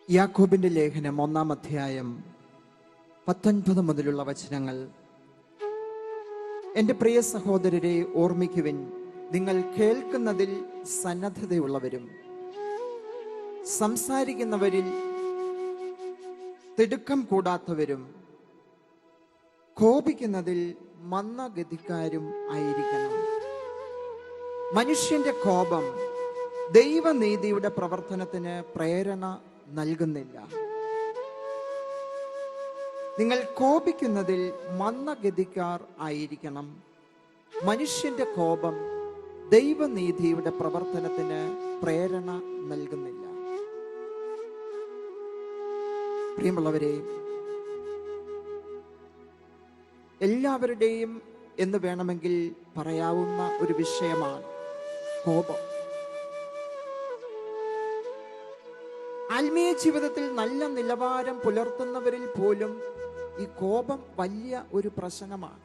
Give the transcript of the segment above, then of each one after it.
യാക്കോബിന്റെ ലേഖനം 1-ാം അധ്യായം 19 മുതലുള്ള വചനങ്ങൾ. എൻ്റെ പ്രിയ സഹോദരരെ, ഓർമ്മിക്കുവിൻ, നിങ്ങൾ കേൾക്കുന്നതിൽ സന്നദ്ധതയുള്ളവരും സംസാരിക്കുന്നവരിൽ തിടുക്കം കൂടാത്തവരും കോപിക്കുന്നതിൽ മന്ദഗതിക്കാരും ആയിരിക്കണം. മനുഷ്യന്റെ കോപം ദൈവനീതിയുടെ പ്രവർത്തനത്തിന് പ്രേരണ നൽകുന്നില്ല. നിങ്ങൾ കോപിക്കുന്നതിൽ മന്ദഗതിക്കാർ ആയിരിക്കണം. മനുഷ്യന്റെ കോപം ദൈവനീതിയുടെ പ്രവർത്തനത്തിന് പ്രേരണ നൽകുന്നില്ല. പ്രിയമുള്ളവരെ, എല്ലാവരുടെയും എന്ന് വേണമെങ്കിൽ പറയാവുന്ന ഒരു വിഷയമാണ് കോപം. ആത്മീയ ജീവിതത്തിൽ നല്ല നിലവാരം പുലർത്തുന്നവരിൽ പോലും ഈ കോപം വലിയ ഒരു പ്രശ്നമാണ്.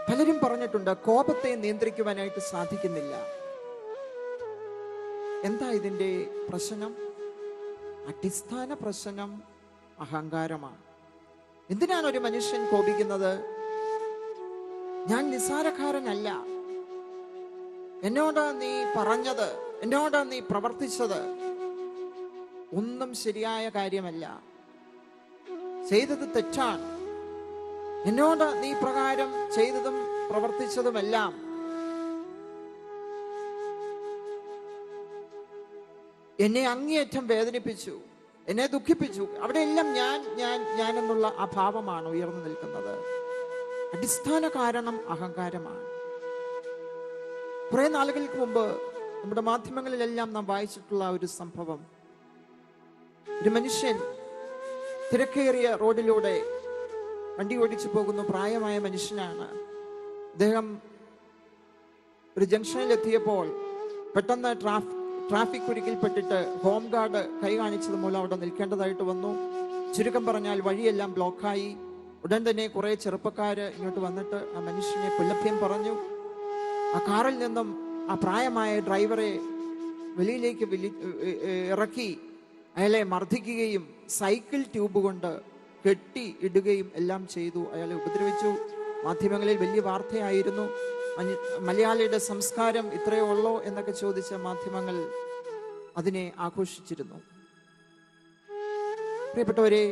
പലരും പറഞ്ഞിട്ടുണ്ട്, കോപത്തെ നിയന്ത്രിക്കുവാനായിട്ട് സാധിക്കുന്നില്ല. എന്താ ഇതിന്റെ പ്രശ്നം? അടിസ്ഥാന പ്രശ്നം അഹങ്കാരമാണ്. എന്തിനാണ് ഒരു മനുഷ്യൻ കോപിക്കുന്നത്? ഞാൻ നിസ്സാരക്കാരനല്ല, എന്നോട് നീ പറഞ്ഞത്, എന്നോട് നീ പ്രവർത്തിച്ചത് ഒന്നും ശരിയായ കാര്യമല്ല, ചെയ്തത് തെറ്റാണ്, എന്നോട് നീ പ്രകാരം ചെയ്തതും പ്രവർത്തിച്ചതുമെല്ലാം എന്നെ അങ്ങേയറ്റം വേദനിപ്പിച്ചു, എന്നെ ദുഃഖിപ്പിച്ചു. അവിടെയെല്ലാം ഞാൻ എന്നുള്ള അഭാവമാണ് ഉയർന്നു നിൽക്കുന്നത്. അടിസ്ഥാന കാരണം അഹങ്കാരമാണ്. കുറെ നാളുകൾക്ക് മുമ്പ് നമ്മുടെ മാധ്യമങ്ങളിലെല്ലാം നാം വായിച്ചിട്ടുള്ള ഒരു സംഭവം, ഒരു മനുഷ്യൻ തിരക്കേറിയ റോഡിലൂടെ വണ്ടി ഓടിച്ചു പോകുന്നു. പ്രായമായ മനുഷ്യനാണ്. അദ്ദേഹം ഒരു ജംഗ്ഷനിലെത്തിയപ്പോൾ പെട്ടെന്ന് ട്രാഫിക് കുരുക്കിൽപ്പെട്ടിട്ട് ഹോം ഗാർഡ് കൈ കാണിച്ചത് മൂലം അവിടെ നിൽക്കേണ്ടതായിട്ട് വന്നു. ചുരുക്കം പറഞ്ഞാൽ വഴിയെല്ലാം ബ്ലോക്കായി. ഉടൻ തന്നെ കുറെ ചെറുപ്പക്കാര് ഇങ്ങോട്ട് വന്നിട്ട് ആ മനുഷ്യനെ പുല്ലഭ്യം പറഞ്ഞു. ആ കാറിൽ നിന്നും ആ പ്രായമായ ഡ്രൈവറെ വെളിയിലേക്ക് ഇറക്കി അയാളെ മർദ്ദിക്കുകയും സൈക്കിൾ ട്യൂബ് കൊണ്ട് കെട്ടി ഇടുകയും എല്ലാം ചെയ്തു. അയാളെ ഉപദ്രവിച്ചു. മാധ്യമങ്ങളിൽ വലിയ വാർത്തയായിരുന്നു. മലയാളിയുടെ സംസ്കാരം ഇത്രയേ ഉള്ളോ എന്നൊക്കെ ചോദിച്ച മാധ്യമങ്ങൾ അതിനെ ആഘോഷിച്ചിരുന്നു. പ്രിയപ്പെട്ടവരെ,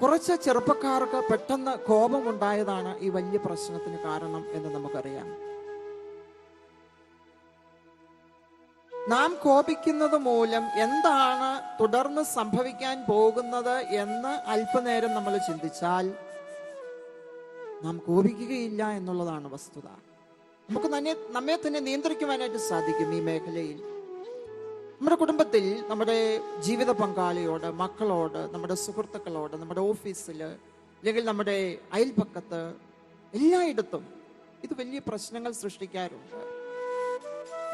കുറച്ച് ചെറുപ്പക്കാർക്ക് പെട്ടെന്ന് കോപമുണ്ടായതാണ് ഈ വലിയ പ്രശ്നത്തിന് കാരണം എന്ന് നമുക്കറിയാം. നാം കോപിക്കുന്നത് മൂലം എന്താണ് തുടർന്ന് സംഭവിക്കാൻ പോകുന്നത് എന്ന് അല്പനേരം നമ്മൾ ചിന്തിച്ചാൽ നാം കോപിക്കുകയില്ല എന്നുള്ളതാണ് വസ്തുത. നമുക്ക് നമ്മെ തന്നെ നിയന്ത്രിക്കുവാനായിട്ട് സാധിക്കും. ഈ മേഖലയിൽ നമ്മുടെ കുടുംബത്തിൽ, നമ്മുടെ ജീവിത പങ്കാളിയോട്, മക്കളോട്, നമ്മുടെ സുഹൃത്തുക്കളോട്, നമ്മുടെ ഓഫീസിൽ, അല്ലെങ്കിൽ നമ്മുടെ അയൽപക്കത്ത്, എല്ലായിടത്തും ഇത് വലിയ പ്രശ്നങ്ങൾ സൃഷ്ടിക്കാറുണ്ട്.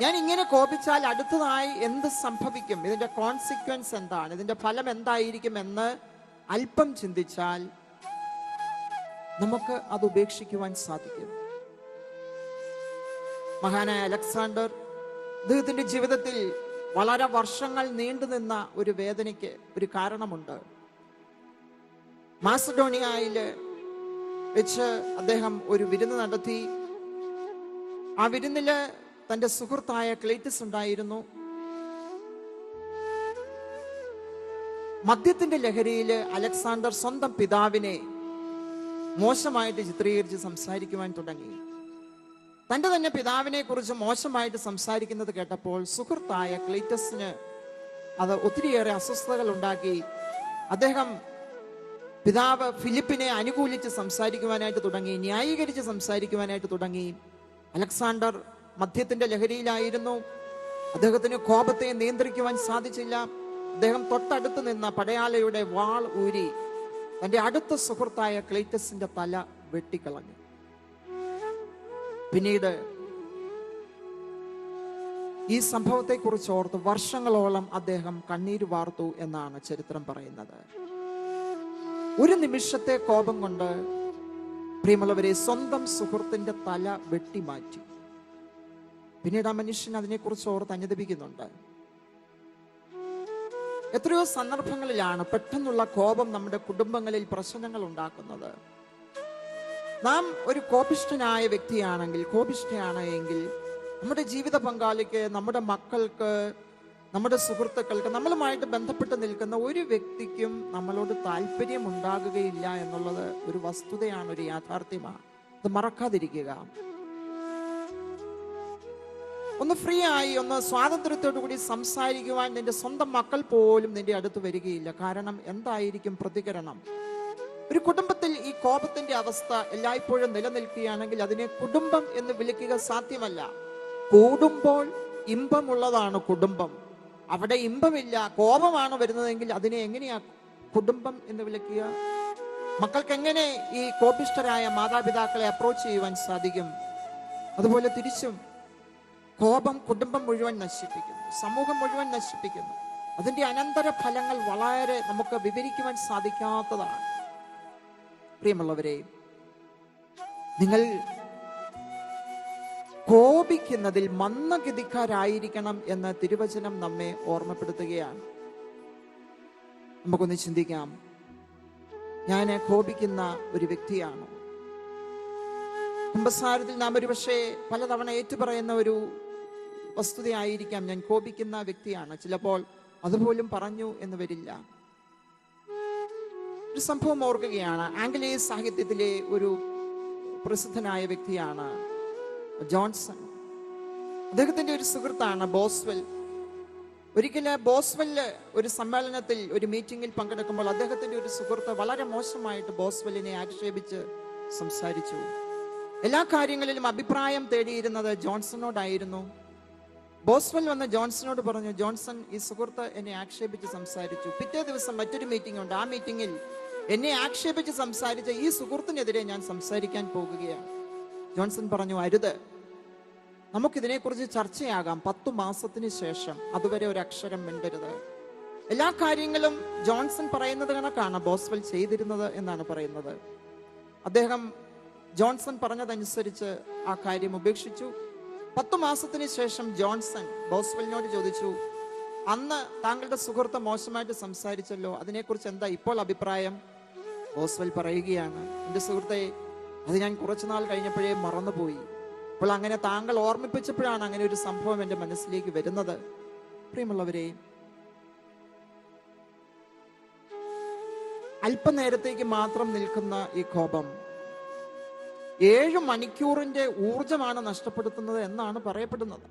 ഞാൻ ഇങ്ങനെ കോപിച്ചാൽ അടുത്തതായി എന്ത് സംഭവിക്കും, ഇതിന്റെ കോൺസിക്വൻസ് എന്താണ്, ഇതിന്റെ ഫലം എന്തായിരിക്കും എന്ന് അല്പം ചിന്തിച്ചാൽ നമുക്ക് അത് ഉപേക്ഷിക്കുവാൻ സാധിക്കും. മഹാനായ അലക്സാണ്ടർ, അദ്ദേഹത്തിന്റെ ജീവിതത്തിൽ വളരെ വർഷങ്ങൾ നീണ്ടുനിന്ന ഒരു വേദനയ്ക്ക് ഒരു കാരണമുണ്ട്. മാസഡോണിയയിൽ വെച്ച് അദ്ദേഹം ഒരു വിരുന്ന് നടത്തി. ആ വിരുന്നില് തന്റെ സുഹൃത്തായ ക്ലീറ്റസ് ഉണ്ടായിരുന്നു. മദ്യത്തിന്റെ ലഹരിയിൽ അലക്സാണ്ടർ സ്വന്തം പിതാവിനെ മോശമായിട്ട് ചിത്രീകരിച്ച് സംസാരിക്കുവാൻ തുടങ്ങി. തന്റെ തന്നെ പിതാവിനെ കുറിച്ച് മോശമായിട്ട് സംസാരിക്കുന്നത് കേട്ടപ്പോൾ സുഹൃത്തായ ക്ലീറ്റസിന് അത് ഒത്തിരിയേറെ അസ്വസ്ഥതകൾ ഉണ്ടാക്കി. അദ്ദേഹം പിതാവ് ഫിലിപ്പിനെ അനുകൂലിച്ച് സംസാരിക്കുവാനായിട്ട് തുടങ്ങി, ന്യായീകരിച്ച് സംസാരിക്കുവാനായിട്ട് തുടങ്ങി. അലക്സാണ്ടർ മദ്യത്തിന്റെ ലഹരിയിലായിരുന്നു. അദ്ദേഹത്തിന് കോപത്തെ നിയന്ത്രിക്കുവാൻ സാധിച്ചില്ല. അദ്ദേഹം തൊട്ടടുത്ത് നിന്ന പടയാളിയുടെ വാൾ ഊരി തന്റെ അടുത്ത സുഹൃത്തായ ക്ലീറ്റസിന്റെ തല വെട്ടിക്കളഞ്ഞു. പിന്നീട് ഈ സംഭവത്തെക്കുറിച്ച് ഓർത്ത് വർഷങ്ങളോളം അദ്ദേഹം കണ്ണീര് വാർത്തു എന്നാണ് ചരിത്രം പറയുന്നത്. ഒരു നിമിഷത്തെ കോപം കൊണ്ട് പ്രിയമുള്ളവരെ സ്വന്തം സുഹൃത്തിന്റെ തല വെട്ടിമാറ്റി. പിന്നീട് ആ മനുഷ്യൻ അതിനെക്കുറിച്ച് ഓർത്ത് അനുദപിക്കുന്നുണ്ട്. എത്രയോ സന്ദർഭങ്ങളിലാണ് പെട്ടെന്നുള്ള കോപം നമ്മുടെ കുടുംബങ്ങളിൽ പ്രശ്നങ്ങൾ ഉണ്ടാക്കുന്നത്. നാം ഒരു കോപിഷ്ഠനായ വ്യക്തിയാണെങ്കിൽ, കോപിഷ്ഠയാണെങ്കിൽ നമ്മുടെ ജീവിത പങ്കാളിക്ക്, നമ്മുടെ മക്കൾക്ക്, നമ്മുടെ സുഹൃത്തുക്കൾക്ക്, നമ്മളുമായിട്ട് ബന്ധപ്പെട്ട് നിൽക്കുന്ന ഒരു വ്യക്തിക്കും നമ്മളോട് താല്പര്യം ഉണ്ടാകുകയില്ല എന്നുള്ളത് ഒരു വസ്തുതയാണ്, ഒരു യാഥാർത്ഥ്യമാണ്. അത് മറക്കാതിരിക്കുക. ഒന്ന് ഫ്രീ ആയി, ഒന്ന് സ്വാതന്ത്ര്യത്തോടു കൂടി സംസാരിക്കുവാൻ നിന്റെ സ്വന്തം മക്കൾ പോലും നിന്റെ അടുത്ത് വരികയില്ല. കാരണം എന്തായിരിക്കും പ്രതികരണം? ഒരു കുടുംബത്തിൽ ഈ കോപത്തിന്റെ അവസ്ഥ എല്ലായ്പ്പോഴും നിലനിൽക്കുകയാണെങ്കിൽ അതിനെ കുടുംബം എന്ന് വിളിക്കുക സാധ്യമല്ല. കൂടുമ്പോൾ ഇമ്പമുള്ളതാണ് കുടുംബം. അവിടെ ഇമ്പമില്ല, കോപമാണ് വരുന്നതെങ്കിൽ അതിനെ എങ്ങനെയാ കുടുംബം എന്ന് വിളിക്കുക? മക്കൾക്ക് എങ്ങനെ ഈ കോപിഷ്ഠരായ മാതാപിതാക്കളെ അപ്രോച്ച് ചെയ്യുവാൻ സാധിക്കും? അതുപോലെ തിരിച്ചും കോപം കുടുംബം മുഴുവൻ നശിപ്പിക്കുന്നു, സമൂഹം മുഴുവൻ നശിപ്പിക്കുന്നു. അതിന്റെ അനന്തര ഫലങ്ങൾ വളരെ നമുക്ക് വിവരിക്കുവാൻ സാധിക്കാത്തതാണ്. പ്രിയമുള്ളവരെ, നിങ്ങൾ കോപിക്കുന്നതിൽ മന്ദഗതിക്കാരായിരിക്കണം എന്ന് തിരുവചനം നമ്മെ ഓർമ്മപ്പെടുത്തുകയാണ്. നമുക്കൊന്ന് ചിന്തിക്കാം, ഞാൻ കോപിക്കുന്ന ഒരു വ്യക്തിയാണ്. കുമ്പസാരത്തിൽ നാം ഒരുപക്ഷെ പലതവണ ഏറ്റുപറയുന്ന ഒരു വസ്തുതയായിരിക്കാം, ഞാൻ കോപിക്കുന്ന വ്യക്തിയാണ്. ചിലപ്പോൾ അതുപോലും പറഞ്ഞു എന്ന് വരില്ല. ഒരു സംഭവം ഓർക്കുകയാണ്. ആംഗലേയ സാഹിത്യത്തിലെ ഒരു പ്രസിദ്ധനായ വ്യക്തിയാണ് ജോൺസൺ. അദ്ദേഹത്തിന്റെ ഒരു സുഹൃത്താണ് ബോസ്വെൽ. ഒരിക്കല് ബോസ്വെല് ഒരു സമ്മേളനത്തിൽ, ഒരു മീറ്റിംഗിൽ പങ്കെടുക്കുമ്പോൾ അദ്ദേഹത്തിന്റെ ഒരു സുഹൃത്ത് വളരെ മോശമായിട്ട് ബോസ്വെല്ലിനെ ആക്ഷേപിച്ച് സംസാരിച്ചു. എല്ലാ കാര്യങ്ങളിലും അഭിപ്രായം തേടിയിരുന്നത് ജോൺസണോടായിരുന്നു. ബോസ്വെൽ വന്ന് ജോൺസണോട് പറഞ്ഞു, ജോൺസൺ, ഈ സുഹൃത്ത് എന്നെ ആക്ഷേപിച്ച് സംസാരിച്ചു. പിറ്റേ ദിവസം മറ്റൊരു മീറ്റിംഗ് ഉണ്ട്. ആ മീറ്റിംഗിൽ എന്നെ ആക്ഷേപിച്ച് സംസാരിച്ച ഈ സുഹൃത്തിനെതിരെ ഞാൻ സംസാരിക്കാൻ പോകുകയാണ്. ജോൺസൺ പറഞ്ഞു, അരുത്, നമുക്കിതിനെക്കുറിച്ച് ചർച്ചയാകാം 10 മാസത്തിന് ശേഷം. അതുവരെ ഒരു അക്ഷരം മിണ്ടരുത്. എല്ലാ കാര്യങ്ങളും ജോൺസൺ പറയുന്നത് കണക്കാണ് ബോസ്വെൽ ചെയ്തിരുന്നത് എന്നാണ് പറയുന്നത്. അദ്ദേഹം ജോൺസൺ പറഞ്ഞതനുസരിച്ച് ആ കാര്യം ഉപേക്ഷിച്ചു. 10 മാസത്തിന് ശേഷം ജോൺസൺ ബോസ്വെലിനോട് ചോദിച്ചു, അന്ന് താങ്കളുടെ സുഹൃത്ത് മോശമായിട്ട് സംസാരിച്ചല്ലോ, അതിനെക്കുറിച്ച് എന്താ ഇപ്പോൾ അഭിപ്രായം? ബോസ്വെൽ പറയുകയാണ്, എന്റെ സുഹൃത്തെ, അത് ഞാൻ കുറച്ചുനാൾ കഴിഞ്ഞപ്പോഴേ മറന്നുപോയി. അപ്പോൾ അങ്ങനെ താങ്കൾ ഓർമ്മിപ്പിച്ചപ്പോഴാണ് അങ്ങനെ ഒരു സംഭവം എൻ്റെ മനസ്സിലേക്ക് വരുന്നത്. പ്രിയമുള്ളവരെ, അല്പനേരത്തേക്ക് മാത്രം നിൽക്കുന്ന ഈ കോപം 7 മണിക്കൂറിന്റെ ഊർജമാണ് നഷ്ടപ്പെടുത്തുന്നത് എന്നാണ് പറയപ്പെടുന്നത്.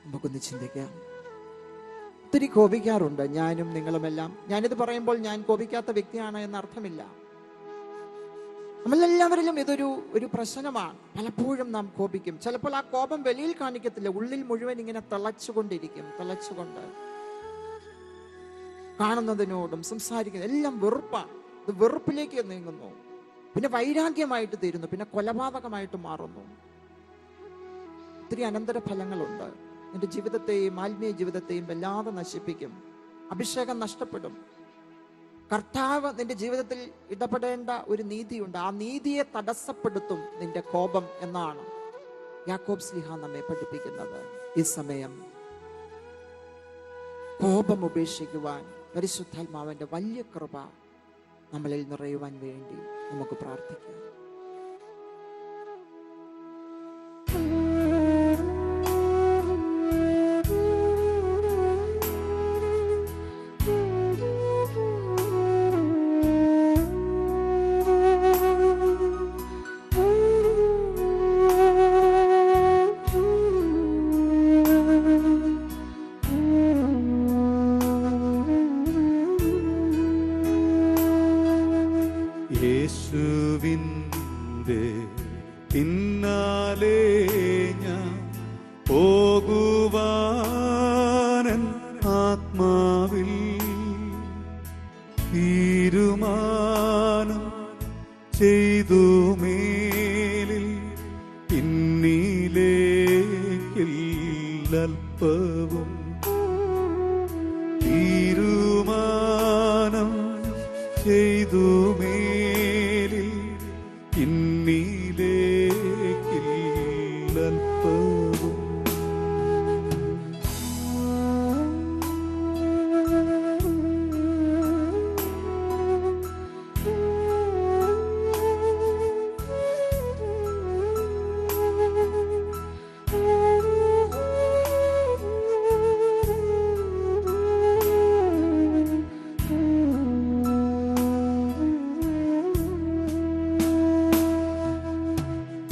നമുക്കൊന്ന് ചിന്തിക്കാം. ഒത്തിരി കോപിക്കാറുണ്ട് ഞാനും നിങ്ങളുമെല്ലാം. ഞാനിത് പറയുമ്പോൾ ഞാൻ കോപിക്കാത്ത വ്യക്തിയാണ് എന്ന അർത്ഥമില്ല. നമ്മളെല്ലാവരിലും ഇതൊരു പ്രശ്നമാണ്. പലപ്പോഴും നാം കോപിക്കും. ചിലപ്പോൾ ആ കോപം വെളിയിൽ കാണിക്കത്തില്ല, ഉള്ളിൽ മുഴുവൻ ഇങ്ങനെ തിളച്ചുകൊണ്ടിരിക്കും. തിളച്ചുകൊണ്ട് കാണുന്നതിനോടും സംസാരിക്കുന്ന എല്ലാം വെറുപ്പാണ്. ഇത് വെറുപ്പിലേക്ക് നീങ്ങുന്നു, പിന്നെ വൈരാഗ്യമായിട്ട് തീരുന്നു, പിന്നെ കൊലപാതകമായിട്ട് മാറുന്നു. ഒത്തിരി അനന്തര ഫലങ്ങളുണ്ട്. നിന്റെ ജീവിതത്തെയും ആത്മീയ ജീവിതത്തെയും വല്ലാതെ നശിപ്പിക്കും. അഭിഷേകം നഷ്ടപ്പെടും. കർത്താവ് നിന്റെ ജീവിതത്തിൽ ഇടപെടേണ്ട ഒരു നീതിയുണ്ട്. ആ നീതിയെ തടസ്സപ്പെടുത്തും നിന്റെ കോപം എന്നാണ് യാക്കോബ് ശ്ലീഹ നമ്മെ പഠിപ്പിക്കുന്നത്. ഈ സമയം കോപം ഉപേക്ഷിക്കുവാൻ പരിശുദ്ധാത്മാവിന്റെ വലിയ കൃപ നമ്മളിൽ നിറയുവാൻ വേണ്ടി നമുക്ക് പ്രാർത്ഥിക്കാം. യേശുവിൻ്റെ പിന്നാലെ ഞാൻ പോകുവാനൻ ആത്മാവിൽ തീരുമാനം ചെയ്തു. മേലിൽ പിന്നിലേക്കില്ലൽപ്പവും തീരുമാനം ചെയ്തു. മേലിൽ പിന്നിലേക്കില്ല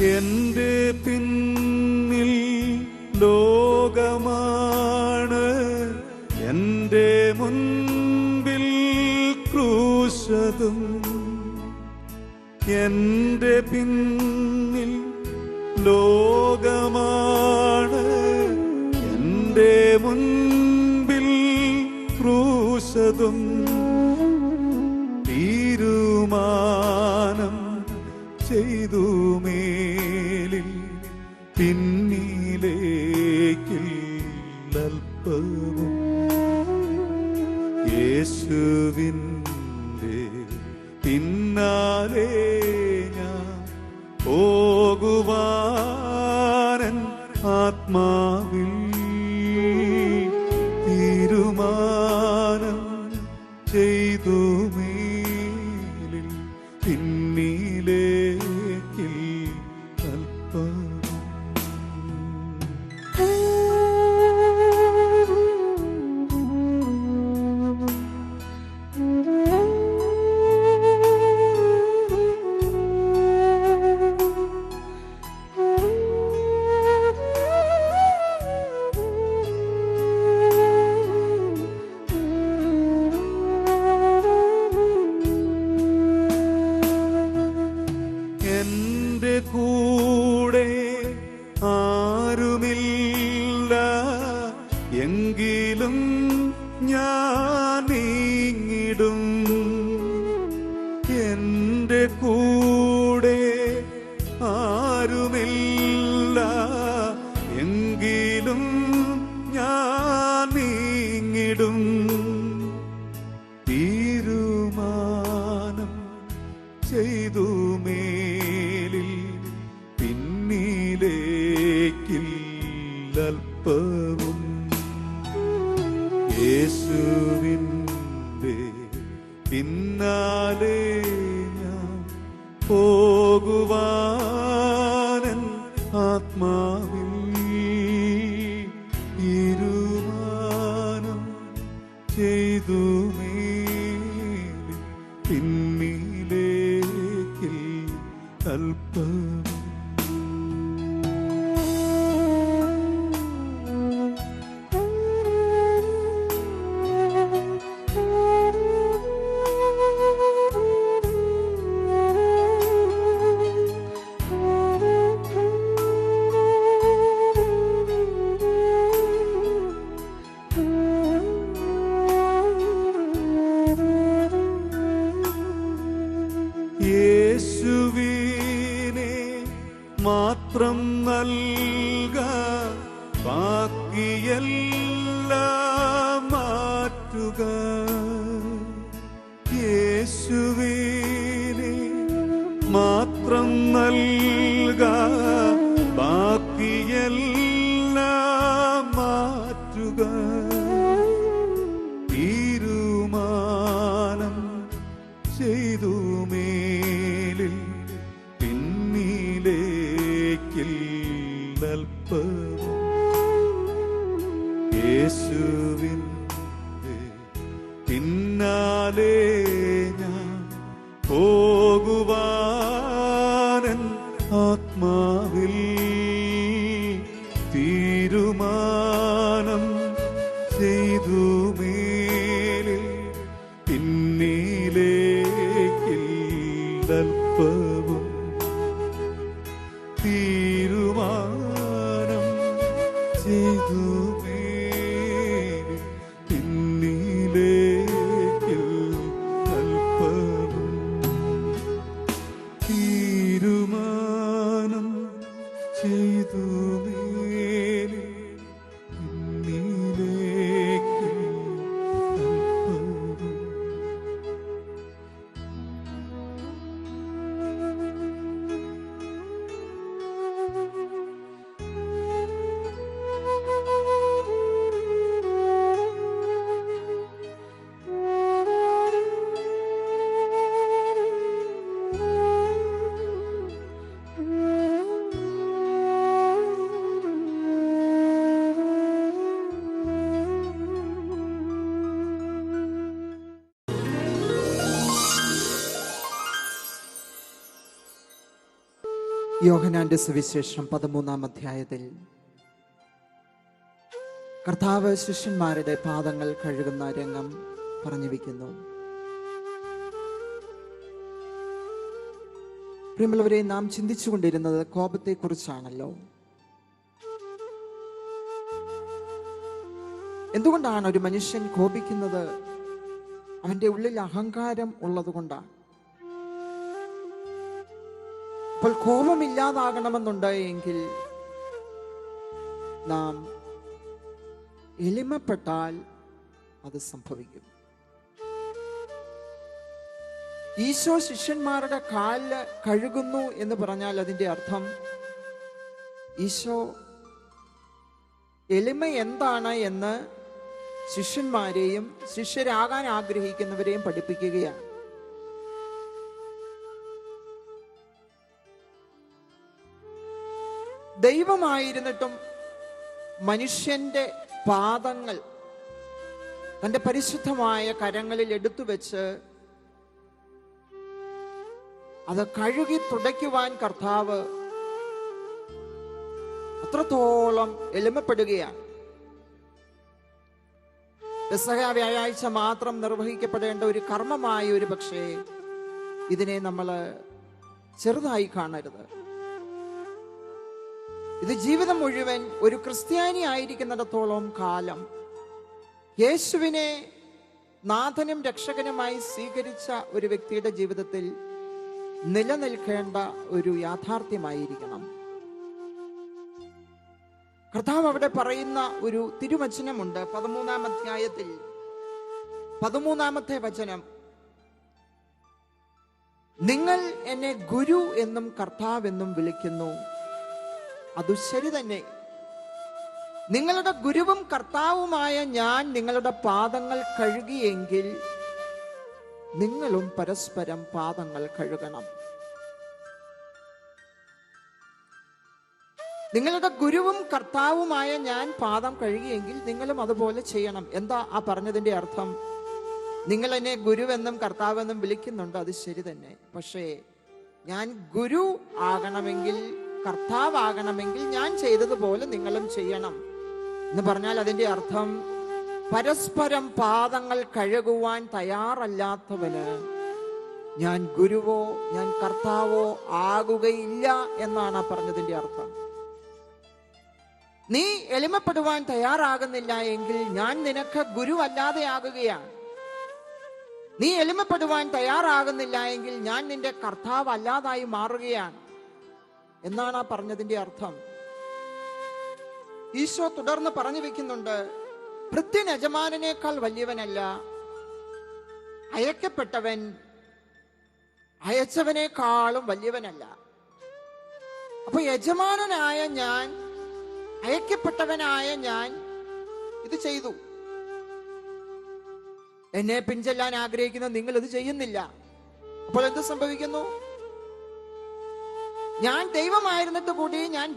എന്റെ പിന്നിൽ ലോകമാണ്, എന്റെ മുൻപിൽ ക്രൂശതും. എന്റെ പിന്നിൽ ലോകമാണ്, എന്റെ മുൻപിൽ ക്രൂശതും. തീരുമാനം ചെയ്തു മേലിൽ പിന്നിലേക്കില്ലൽപ്പവും. യേശുവിൻ്റെ പിന്നാലെ ഞാൻ പോകുവാനൻ ആത്മാവിൽ തീരുമാനം ചെയ്തു മേലിൽ പിന്നിലേക്കിൽ അല്പം. എന്റെ കൂടെ ആരുമില്ല എങ്കിലും ഞാൻ നീങ്ങിടും. എന്റെ കൂടെ ആരുമില്ല എങ്കിലും ഞാൻ നീങ്ങിടും. തീരുമാനം ചെയ്തു മേലിൽ പിന്നിലേക്കില്ലൽപ്പവും. യേശുവിൻ്റെ പിന്നാലെ ഞാൻ പോകുവാനൻ ആത്മാവിൽ തീരുമാനം ചെയ്തു മേലിൽ പിന്നിലേക്കിൽ അല്പം. യേശുവിനെ മാത്രം നൽക, ബാക്കിയെല്ലാം മാറ്റുക. യേശുവിനെ മാത്രം നൽക, ബാക്കിയെല്ലാം മാറ്റുക. തീരുമാനം ചെയ്തു മേലിൽ പിന്നിലേക്കില്ലൽപ്പവും. യേശുവിൻ്റെ പിന്നാലെ ഞാൻ പോകുവാനൻ ആത്മാവിൽ തീരുമാനം ചെയ്തു മേലിൽ പിന്നിലേക്കില്ലൽപ്പവും. തീരുമാനം ചെയ്തു മേലിൽ പിന്നിലേക്കിൽ അല്പവും. തീരുമാനം ചെയ്തു മേലിൽ പിന്നിലേക്കിൽ അല്പവും. യോഹന്നാന്റെ സുവിശേഷം 13-ാം അധ്യായത്തിൽ കർത്താവ് ശിഷ്യന്മാരുടെ പാദങ്ങൾ കഴുകുന്ന രംഗം പറഞ്ഞു വയ്ക്കുന്നു. പ്രിയമുള്ളവരെ, നാം ചിന്തിച്ചുകൊണ്ടിരുന്നത് കോപത്തെക്കുറിച്ചാണല്ലോ. എന്തുകൊണ്ടാണ് ഒരു മനുഷ്യൻ കോപിക്കുന്നത്? അവന്റെ ഉള്ളിൽ അഹങ്കാരം ഉള്ളതുകൊണ്ടാണ്. അപ്പോൾ കോപമില്ലാതാകണമെന്നുണ്ടെങ്കിൽ നാം എളിമപ്പെട്ടാൽ അത് സംഭവിക്കും. ഈശോ ശിഷ്യന്മാരുടെ കാല് കഴുകുന്നു എന്ന് പറഞ്ഞാൽ അതിന്റെ അർത്ഥം ഈശോ എളിമ എന്താണ് എന്ന് ശിഷ്യന്മാരെയും ശിഷ്യരാകാൻ ആഗ്രഹിക്കുന്നവരെയും പഠിപ്പിക്കുകയാണ്. ദൈവമായിരുന്നിട്ടും മനുഷ്യന്റെ പാദങ്ങൾ തന്റെ പരിശുദ്ധമായ കരങ്ങളിൽ എടുത്തു വെച്ച് അത് കഴുകി തുടയ്ക്കുവാൻ കർത്താവ് അത്രത്തോളം എളിമപ്പെടുകയാണ്. പെസഹ വ്യാഴാഴ്ച മാത്രം നിർവഹിക്കപ്പെടേണ്ട ഒരു കർമ്മമായി ഒരു പക്ഷേ ഇതിനെ നമ്മൾ ചെറുതായി കാണരുത്. ഇത് ജീവിതം മുഴുവൻ ഒരു ക്രിസ്ത്യാനി ആയിരിക്കുന്നിടത്തോളം കാലം യേശുവിനെ നാഥനും രക്ഷകനുമായി സ്വീകരിച്ച ഒരു വ്യക്തിയുടെ ജീവിതത്തിൽ നിലനിൽക്കേണ്ട ഒരു യാഥാർത്ഥ്യമായിരിക്കണം. കർത്താവ് അവിടെ പറയുന്ന ഒരു തിരുവചനമുണ്ട് 13-ാം അധ്യായത്തിൽ 13-ാമത്തെ വചനം. നിങ്ങൾ എന്നെ ഗുരു എന്നും കർത്താവെന്നും വിളിക്കുന്നു, അത് ശരി തന്നെ. നിങ്ങളുടെ ഗുരുവും കർത്താവുമായ ഞാൻ നിങ്ങളുടെ പാദങ്ങൾ കഴുകിയെങ്കിൽ നിങ്ങളും പരസ്പരം പാദങ്ങൾ കഴുകണം. നിങ്ങളുടെ ഗുരുവും കർത്താവുമായ ഞാൻ പാദം കഴുകിയെങ്കിൽ നിങ്ങളും അതുപോലെ ചെയ്യണം. എന്താ ആ പറഞ്ഞതിന്റെ അർത്ഥം? നിങ്ങൾ എന്നെ ഗുരുവെന്നും കർത്താവെന്നും വിളിക്കുന്നുണ്ട്, അത് ശരി തന്നെ. പക്ഷേ ഞാൻ ഗുരു ആകണമെങ്കിൽ, കർത്താവാകണമെങ്കിൽ ഞാൻ ചെയ്തതുപോലെ നിങ്ങളും ചെയ്യണം എന്ന് പറഞ്ഞാൽ അതിന്റെ അർത്ഥം പരസ്പരം പാദങ്ങൾ കഴുകുവാൻ തയ്യാറല്ലാത്തവന് ഞാൻ ഗുരുവോ ഞാൻ കർത്താവോ ആകുകയില്ല എന്നാണ് ആ പറഞ്ഞതിന്റെ അർത്ഥം. നീ എളിമപ്പെടുവാൻ തയ്യാറാകുന്നില്ല എങ്കിൽ ഞാൻ നിനക്ക് ഗുരുവല്ലാതെ ആകുകയാണ്. നീ എളിമപ്പെടുവാൻ തയ്യാറാകുന്നില്ല എങ്കിൽ ഞാൻ നിന്റെ കർത്താവ് അല്ലാതായി മാറുകയാണ് എന്നാണ് ആ പറഞ്ഞതിന്റെ അർത്ഥം. ഈശോ തുടർന്ന് പറഞ്ഞു വെക്കുന്നുണ്ട്, ഭൃത്യൻ യജമാനനേക്കാൾ വലിയവനല്ല, അയക്കപ്പെട്ടവൻ അയച്ചവനേക്കാളും വലിയവനല്ല. അപ്പൊ യജമാനനായ ഞാൻ, അയക്കപ്പെട്ടവനായ ഞാൻ ഇത് ചെയ്തു. എന്നെ പിൻചെല്ലാൻ ആഗ്രഹിക്കുന്ന നിങ്ങൾ ഇത് ചെയ്യുന്നില്ല. അപ്പോൾ എന്ത് സംഭവിക്കുന്നു? ഞാൻ ദൈവമായിരുന്നിട്ട് കൂടി ഞാൻ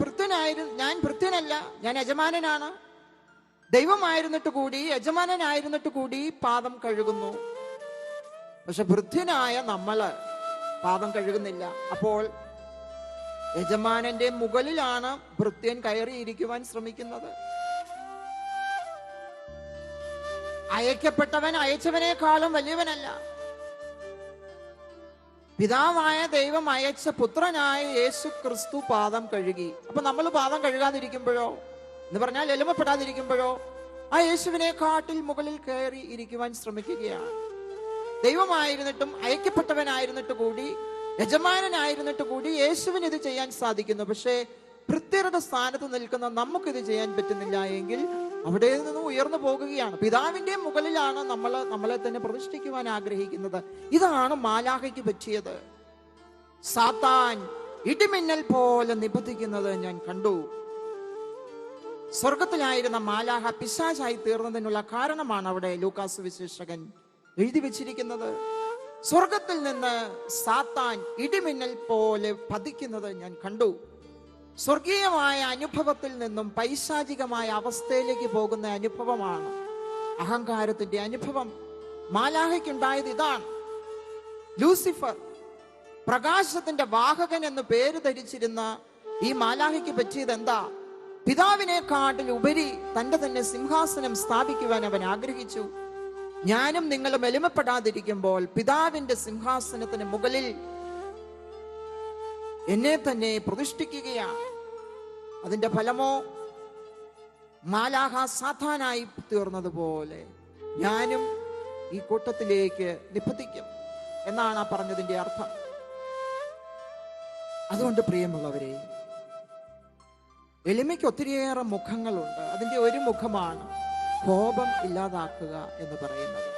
ഭൃത്യനല്ല, ഞാൻ യജമാനനാണ്. ദൈവമായിരുന്നിട്ട് കൂടി യജമാനനായിരുന്നിട്ട് കൂടി പാദം കഴുകുന്നു. പക്ഷെ ഭൃത്യനായ നമ്മള് പാദം കഴുകുന്നില്ല. അപ്പോൾ യജമാനന്റെ മുകളിലാണ് ഭൃത്യൻ കയറിയിരിക്കുവാൻ ശ്രമിക്കുന്നത്. അയക്കപ്പെട്ടവൻ അയച്ചവനേക്കാളും വലിയവനല്ല. പിതാവായ ദൈവം അയച്ച പുത്രനായ യേശു ക്രിസ്തു പാദം കഴുകി. അപ്പൊ നമ്മൾ പാദം കഴുകാതിരിക്കുമ്പോഴോ എന്ന് പറഞ്ഞാൽ എളിമപ്പെടാതിരിക്കുമ്പോഴോ ആ യേശുവിനെക്കാട്ടിൽ മുകളിൽ കയറി ഇരിക്കുവാൻ ശ്രമിക്കുകയാണ്. ദൈവമായിരുന്നിട്ടും അയക്കപ്പെട്ടവനായിരുന്നിട്ട് കൂടി യജമാനനായിരുന്നിട്ട് കൂടി യേശുവിന് ഇത് ചെയ്യാൻ സാധിക്കുന്നു. പക്ഷേ ഭൃത്യരുടെ സ്ഥാനത്ത് നിൽക്കുന്ന നമുക്കിത് ചെയ്യാൻ പറ്റുന്നില്ല എങ്കിൽ അവിടെ നിന്ന് ഉയർന്നു പോകുകയാണ്. പിതാവിന്റെ മുകളിലാണ് നമ്മളെ തന്നെ പ്രതിഷ്ഠിക്കുവാൻ ആഗ്രഹിക്കുന്നത്. ഇതാണ് മാലാഖയ്ക്ക് പറ്റിയത്. സാത്താൻ ഇടിമിന്നൽ പോലെ നിബന്ധിക്കുന്നത് ഞാൻ കണ്ടു. സ്വർഗത്തിലായിരുന്ന മാലാഖ പിശാചായി തീർന്നതിനുള്ള കാരണമാണ് അവിടെ ലൂക്കാസ് സുവിശേഷകൻ എഴുതി വെച്ചിരിക്കുന്നത്. സ്വർഗത്തിൽ നിന്ന് സാത്താൻ ഇടിമിന്നൽ പോലെ പതിക്കുന്നത് ഞാൻ കണ്ടു. സ്വർഗീയമായ അനുഭവത്തിൽ നിന്നും പൈശാചികമായ അവസ്ഥയിലേക്ക് പോകുന്ന അനുഭവമാണ് അഹങ്കാരത്തിന്റെ അനുഭവം. മാലാഖയ്ക്കുണ്ടായത് ഇതാണ്. ലൂസിഫർ പ്രകാശത്തിന്റെ വാഹകൻ എന്ന് പേര് ധരിച്ചിരുന്ന ഈ മാലാഖയ്ക്ക് പറ്റിയത് എന്താ? പിതാവിനെക്കാട്ടിൽ ഉപരി തന്റെ തന്നെ സിംഹാസനം സ്ഥാപിക്കുവാൻ അവൻ ആഗ്രഹിച്ചു. ഞാനും നിങ്ങളും എളിമപ്പെടാതിരിക്കുമ്പോൾ പിതാവിന്റെ സിംഹാസനത്തിന് മുകളിൽ എന്നെ തന്നെ പ്രതിഷ്ഠിക്കുകയാണ്. അതിന്റെ ഫലമോ മാലാഖ സാത്താനായി തീർന്നതുപോലെ ഞാനും ഈ കൂട്ടത്തിലേക്ക് നിപ്പതിക്കും എന്നാണ് ആ പറഞ്ഞതിന്റെ അർത്ഥം. അതുകൊണ്ട് പ്രിയമുള്ളവരെ, എളിമയ്ക്ക് ഒത്തിരിയേറെ മുഖങ്ങളുണ്ട്. അതിന്റെ ഒരു മുഖമാണ് കോപം ഇല്ലാതാക്കുക എന്ന് പറയുന്നത്.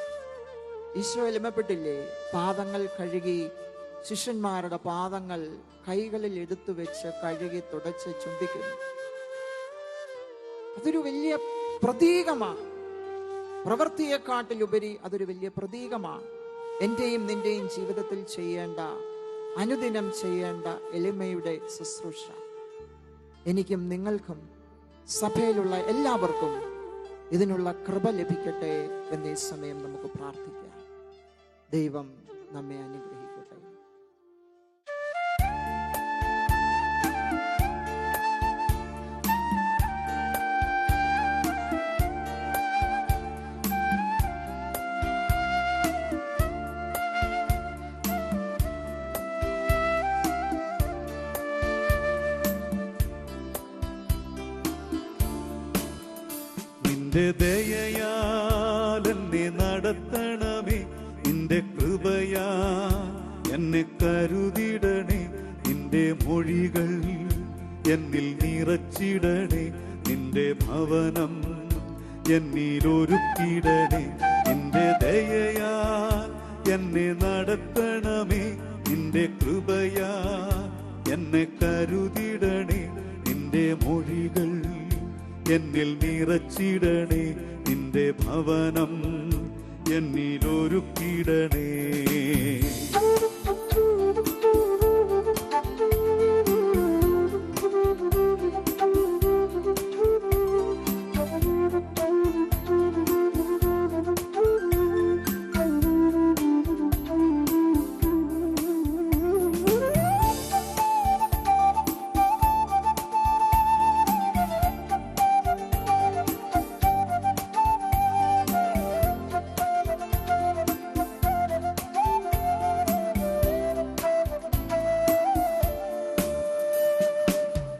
ഈശോ എളിമപ്പെട്ടില്ലേ? പാദങ്ങൾ കഴുകി, ശിഷ്യന്മാരുടെ പാദങ്ങൾ കൈകളിൽ എടുത്തു വെച്ച് കഴുകി തുടച്ച് ചുംബിക്കുന്നു. അതൊരു വലിയ പ്രതീകമാണ്. പ്രവൃത്തിയെക്കാട്ടിലുപരി അതൊരു വലിയ പ്രതീകമാണ്. എന്റെയും നിന്റെയും ജീവിതത്തിൽ ചെയ്യേണ്ട, അനുദിനം ചെയ്യേണ്ട എളിമയുടെ ശുശ്രൂഷ എനിക്കും നിങ്ങൾക്കും സഭയിലുള്ള എല്ലാവർക്കും ഇതിനുള്ള കൃപ ലഭിക്കട്ടെ എന്നീ സമയം നമുക്ക് പ്രാർത്ഥിക്കാം. ദൈവം നമ്മെ അനുഗ്രഹിക്കട്ടെ. നിന്റെ ദയയാൽ എന്നെ നടത്തണമേ, നിന്റെ കൃപയാ എന്നെ കരുതിടണേ, നിന്റെ മൊഴികൾ എന്നിൽ നിറച്ചിടണേ, നിന്റെ ഭവനം എന്നിലൊരുക്കിടണേ. നിന്റെ ദയയാൽ എന്നെ നടത്തണമേ, നിന്റെ കൃപയാ എന്നെ കരുതിടണേ, നിന്റെ മൊഴികൾ എന്നിൽ നിറച്ചിടണേ, നിന്റെ ഭവനം എന്നിലൊരുക്കിടണേ.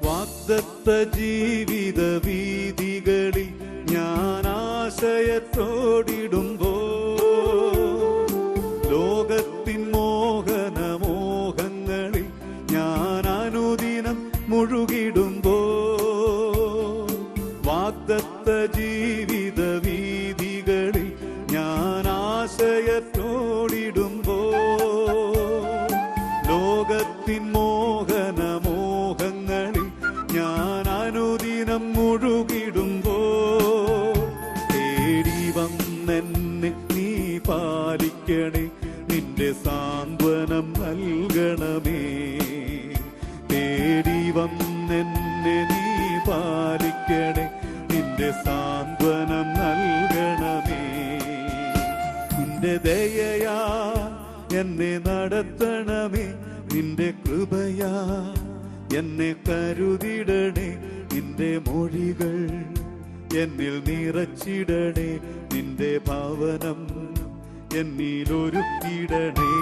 വാഗ്ദത്ത ജീവിത വീതികളിൽ ഞാൻ ആശയത്തോടിടുമ്പോ, ലോകത്തിൻ മോഹനമോഹങ്ങളിൽ ഞാൻ അനുദിനം മുഴുകിടുമ്പോ, വാഗ്ദത്ത ജീവിത വീതികളിൽ ഞാൻ ആശയത്തോടിടുമ്പോ, ലോകത്തിൻ മോഹനമോഹങ്ങളിൽ ഞാൻ അനുദിനം മുഴുകിടുമ്പോ, തേടി വന്നെന്നെ നീ പാലിക്കണേ, നിന്റെ സാന്ത്വനം നൽകണമേ. തേടി വന്നെന്നെ നീ പാലിക്കണേ, നിന്റെ സാന്ത്വനം നൽകണമേ. നിന്റെ ദയയാ എന്നെ നടത്തണമേ, നിന്റെ കൃപയാ എന്നെ കരുതിടണേ, നിന്റെ മൊഴികൾ എന്നിൽ നിറച്ചിടണേ, നിന്റെ ഭവനം എന്നിലൊരുക്കിടണേ.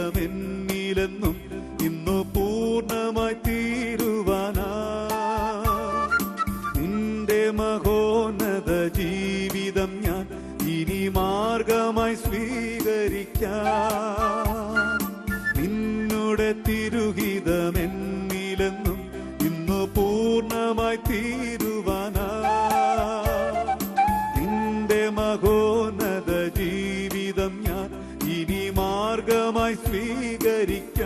തിരുഹിതമെന്നിലെന്നും ഇന്നു പൂർണ്ണമായി തീരുവാനാ, നിന്റെ മഹോന്നത ജീവിതം ഞാൻ ഇനി മാർഗമായി സ്വീകരിക്കാം. നിന്നുടെ തിരുഹിതമെന്നിലെന്നും ഇന്നു പൂർണ്ണമായി തീരുവാനാ, നിന്റെ മഹോന്നത ജീവിതം ഞാൻ ഇനി മാർഗമായി സ്വീകരിക്കാൻ.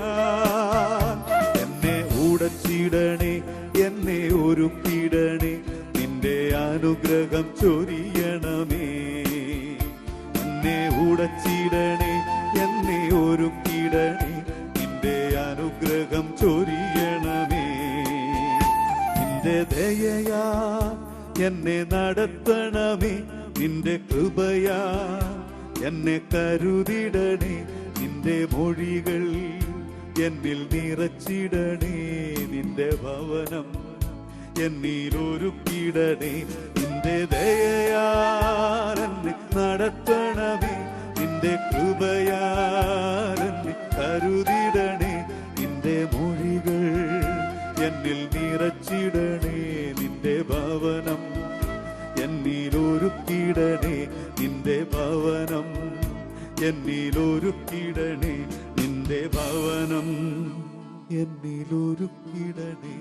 ഉടച്ചിടണേ, എന്നെ ഒരുക്കിടണേ, നിന്റെ അനുഗ്രഹം ചൊരിയണമേ. എന്നെ ഉടച്ചിടണേ, എന്നെ ഒരുക്കിടണേ, നിന്റെ അനുഗ്രഹം ചൊരിയണമേ. നിന്റെ ദയയാ എന്നെ നടത്തണമേ, നിന്റെ കൃപയാ എന്നെ കരുതിടണേ, നിന്റെ മൊഴികൾ എന്നിൽ നിറച്ചിടണേ. നിന്റെ ഭവനം എന്നിലൊരുക്കിടണേ, നിന്റെ ദയയാൽ എന്നെ നടത്തണമേ, നിന്റെ കൃപയാൽ എന്നെ കരുതിടണേ, നിന്റെ മൊഴികൾ എന്നിൽ നിറച്ചിടണേ. നിന്റെ ഭവനം എന്നിലൊരുക്കിടണേ, നിന്റെ ഭവനം എന്നിലൊരുക്കിടണേ, നിന്റെ ഭവനം എന്നിലൊരുക്കിടണേ.